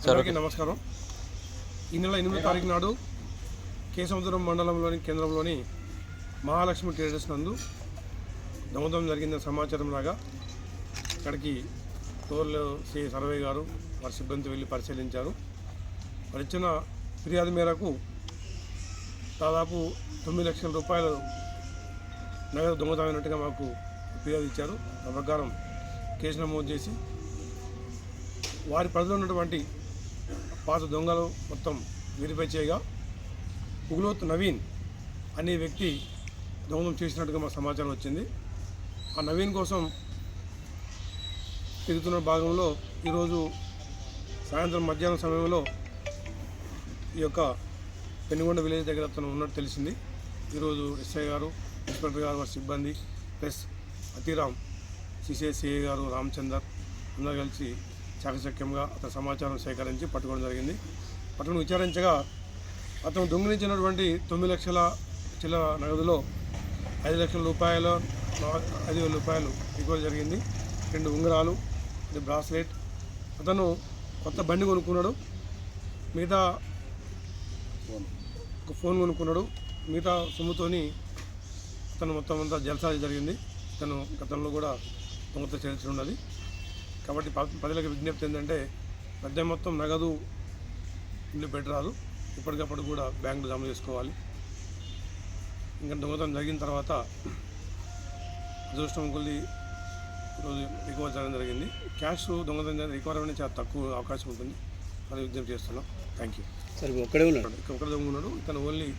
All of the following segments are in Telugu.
అందరికీ నమస్కారం. ఈ నెల 8వ తారీఖు నాడు కేశవపురం మండలంలోని కేంద్రంలోని మహాలక్ష్మి ట్రేడర్స్ నందు దొంగతనం జరిగిందని సమాచారం లాగా ఇక్కడికి టోర్లు శ్రీ సర్వే గారు వారి సిబ్బంది వెళ్ళి పరిశీలించారు. వారు ఇచ్చిన ఫిర్యాదు మేరకు దాదాపు 9 లక్షల రూపాయలు నగదు దొంగతనమైనట్టుగా మాకు ఫిర్యాదు ఇచ్చారు. ఆ ప్రకారం కేసు నమోదు చేసి వారి పరిధిలో ఉన్నటువంటి పాత దొంగలు మొత్తం వెరిఫై చేయగా ఉగులోత్ నవీన్ అనే వ్యక్తి దొంగతనం చేసినట్టుగా మాకు సమాచారం వచ్చింది. ఆ నవీన్ కోసం తిరుగుతున్న భాగంలో ఈరోజు సాయంత్రం మధ్యాహ్నం సమయంలో ఈ యొక్క పెనుగొండ విలేజ్ దగ్గర అతను ఉన్నట్టు తెలిసింది. ఈరోజు ఎస్ఐ గారు, ఇన్స్పెక్టర్ గారు, వారి సిబ్బంది ప్లస్ అతిరామ్, సిసిఐ గారు, రామచందర్ అందరూ కలిసి చాకచక్యంగా అతని సమాచారం సేకరించి పట్టుకోవడం జరిగింది. పట్టుకుని విచారించగా అతను దొంగిలించినటువంటి 9 లక్షల చిల్లర నగదులో 5 లక్షల రూపాయలు, 5,000 రూపాయలు రికవరీ జరిగింది. 2 ఉంగరాలు, బ్రాస్లెట్. అతను కొత్త బండి కొనుక్కున్నాడు, మిగతా ఒక ఫోన్ కొనుక్కున్నాడు. మిగతా సొమ్ముతోని అతను మొత్తం అంతా జల్సా జరిగింది. తను గతంలో కూడా దొంగత చరిత్ర ఉన్నది. కాబట్టి ప్రజలకు విజ్ఞప్తి ఏంటంటే పెద్ద మొత్తం నగదు ఇల్లు పెట్టరాదు, ఇప్పటికప్పుడు కూడా బ్యాంకులో జమ చేసుకోవాలి. ఇంకా దొంగతనం జరిగిన తర్వాత అదృష్టం కొద్ది ఈరోజు రికవర్ చేయడం జరిగింది. క్యాష్ దొంగతనం రికవర్ అనేది చాలా తక్కువ అవకాశం ఉంటుంది. అది విజ్ఞప్తి చేస్తున్నాం. Thank you. సరే, ఒక్కడే ఉన్నాడు, ఒకటే దొంగ ఉన్నాడు. ఇతను ఓన్లీ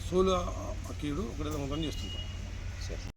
సోలు అక్కీయుడు, ఒకటే దొంగతనం చేస్తుంటాడు.